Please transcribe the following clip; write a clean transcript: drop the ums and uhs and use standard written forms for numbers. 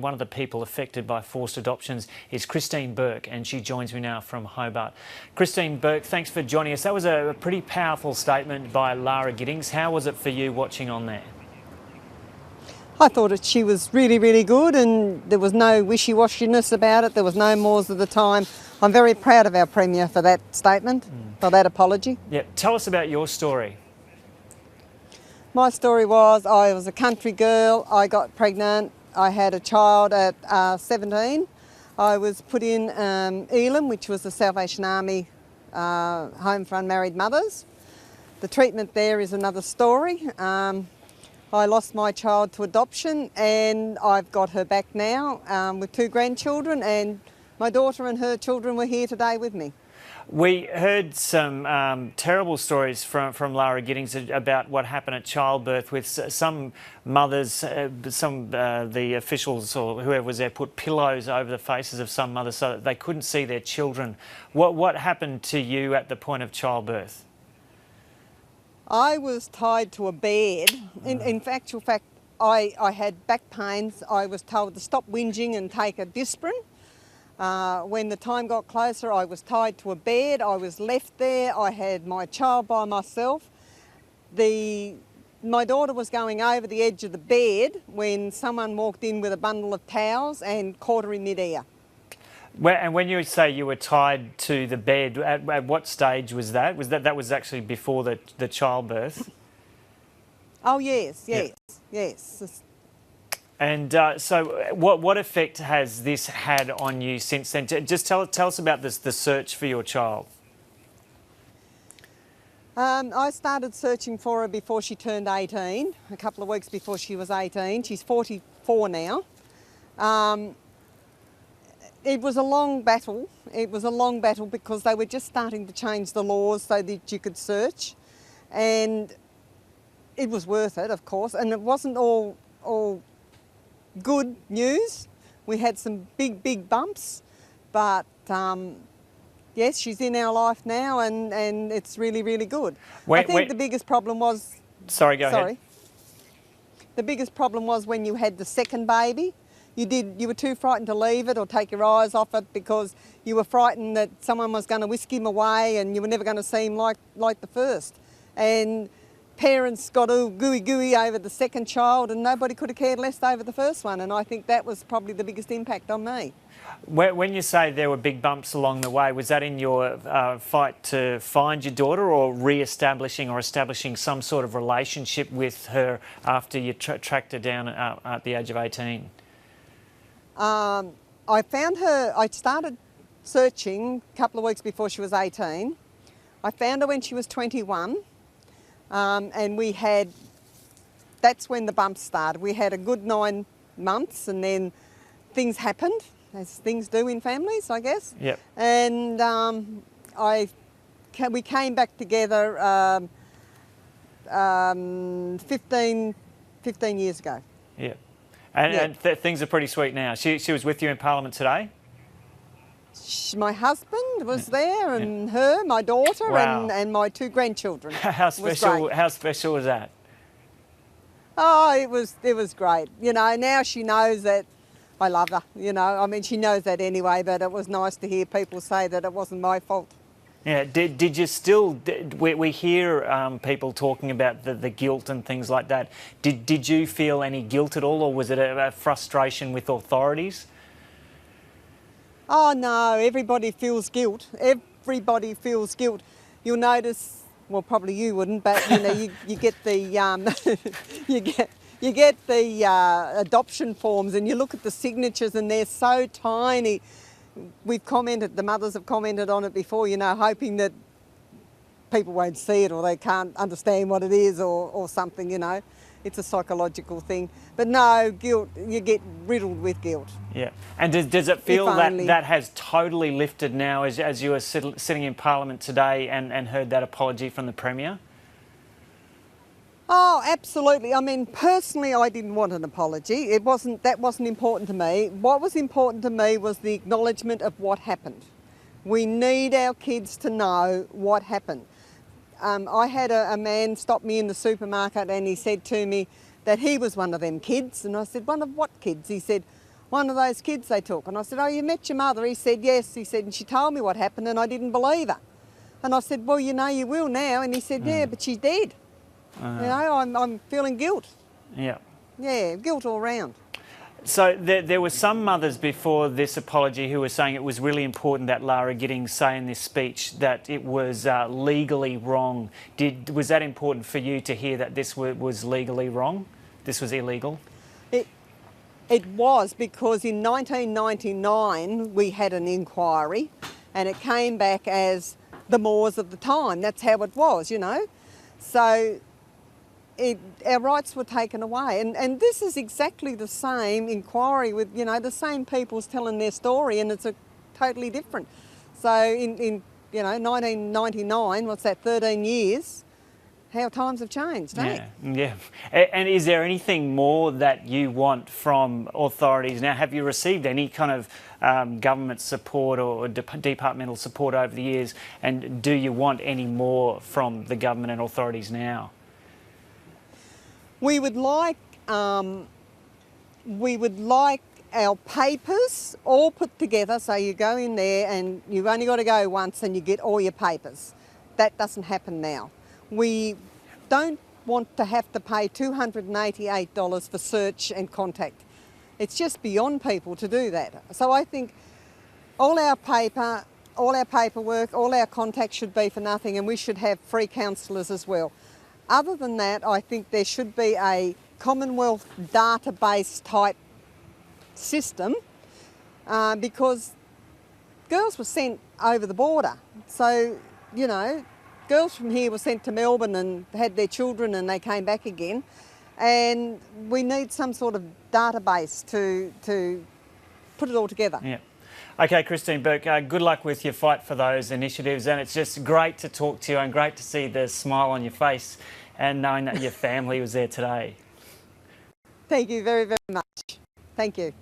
One of the people affected by forced adoptions is Christine Burke, and she joins me now from Hobart. Christine Burke, thanks for joining us. That was a pretty powerful statement by Lara Giddings. How was it for you watching on there? I thought that she was really, really good, and there was no wishy-washiness about it. There was no mores of the time. I'm very proud of our Premier for that statement, for that apology. Yeah, tell us about your story. My story was I was a country girl. I got pregnant. I had a child at 17. I was put in Elam, which was the Salvation Army home for unmarried mothers. The treatment there is another story. I lost my child to adoption, and I've got her back now with 2 grandchildren, and my daughter and her children were here today with me. We heard some terrible stories from Lara Giddings about what happened at childbirth with some mothers, the officials or whoever was there put pillows over the faces of some mothers so that they couldn't see their children. What happened to you at the point of childbirth? I was tied to a bed. In factual fact, I had back pains. I was told to stop whinging and take a Disprin. When the time got closer, I was tied to a bed. I was left there. I had my child by myself. My daughter was going over the edge of the bed when someone walked in with a bundle of towels and caught her in mid-air. And when you say you were tied to the bed, at what stage was that? That was actually before the childbirth? Oh yes. And so what effect has this had on you since then? Just tell us about the search for your child. I started searching for her before she turned 18, a couple of weeks before she was 18. She's 44 now. It was a long battle. It was a long battle because they were just starting to change the laws so that you could search. And it was worth it, of course, and it wasn't all good news. We had some big bumps, but yes, she's in our life now, and it's really, really good. I think the biggest problem was... Sorry, go ahead. The biggest problem was when you had the second baby. You were too frightened to leave it or take your eyes off it because you were frightened that someone was going to whisk him away and you were never going to see him like the first. And parents got all gooey over the second child, and nobody could have cared less over the first one, and I think that was probably the biggest impact on me. When you say there were big bumps along the way, was that in your fight to find your daughter, or re-establishing or establishing some sort of relationship with her after you tracked her down at the age of 18? I found her, I started searching a couple of weeks before she was 18. I found her when she was 21. And that's when the bumps started. We had a good 9 months, and then things happened, as things do in families, I guess. Yep. And we came back together 15 years ago. Yeah. And things are pretty sweet now. She was with you in Parliament today? My husband was there, and her, my daughter, wow. and my 2 grandchildren. How special was that? Oh, it was great. You know, now she knows that I love her, you know. I mean, she knows that anyway, but it was nice to hear people say that it wasn't my fault. Yeah, did you still... We hear people talking about the guilt and things like that. Did you feel any guilt at all, or was it a frustration with authorities? Oh no, everybody feels guilt. Everybody feels guilt. You'll notice, well, probably you wouldn't, but you know, you get the you get the adoption forms, and you look at the signatures, and they're so tiny. The mothers have commented on it before, you know, hoping that people won't see it or they can't understand what it is or something, you know. It's a psychological thing. But no, guilt, you get riddled with guilt. Yeah. And does it feel that has totally lifted now as you were sitting in Parliament today and heard that apology from the Premier? Oh, absolutely. I mean, personally, I didn't want an apology. That wasn't important to me. What was important to me was the acknowledgement of what happened. We need our kids to know what happened. I had a man stop me in the supermarket, and he said to me that he was one of them kids. And I said, one of what kids? He said, one of those kids they took. And I said, oh, you met your mother? He said, yes. He said, and she told me what happened and I didn't believe her. And I said, well, you know, you will now. And he said, yeah, but she's dead. You know, I'm feeling guilt. Yeah. Yeah, guilt all round. So there were some mothers before this apology who were saying it was really important that Lara Giddings say in this speech that it was legally wrong. Was that important for you to hear that this was legally wrong? This was illegal? It was, because in 1999 we had an inquiry and it came back as the Moors of the time. That's how it was, you know. So our rights were taken away. And this is exactly the same inquiry with, you know, the same people's telling their story, and it's a totally different. So in you know, 1999, what's that, 13 years, how times have changed, eh? Yeah. And is there anything more that you want from authorities now? Have you received any kind of government support or departmental support over the years? And do you want any more from the government and authorities now? We would like our papers all put together, so you go in there and you've only got to go once and you get all your papers. That doesn't happen now. We don't want to have to pay $288 for search and contact. It's just beyond people to do that. So I think all our paper, all our paperwork, all our contacts should be for nothing, and we should have free counsellors as well. Other than that, I think there should be a Commonwealth database type system, because girls were sent over the border. So, you know, girls from here were sent to Melbourne and had their children and they came back again. And we need some sort of database to put it all together. Yeah. Okay, Christine Burke, good luck with your fight for those initiatives, and it's just great to talk to you and great to see the smile on your face and knowing that your family was there today. Thank you very, very much. Thank you.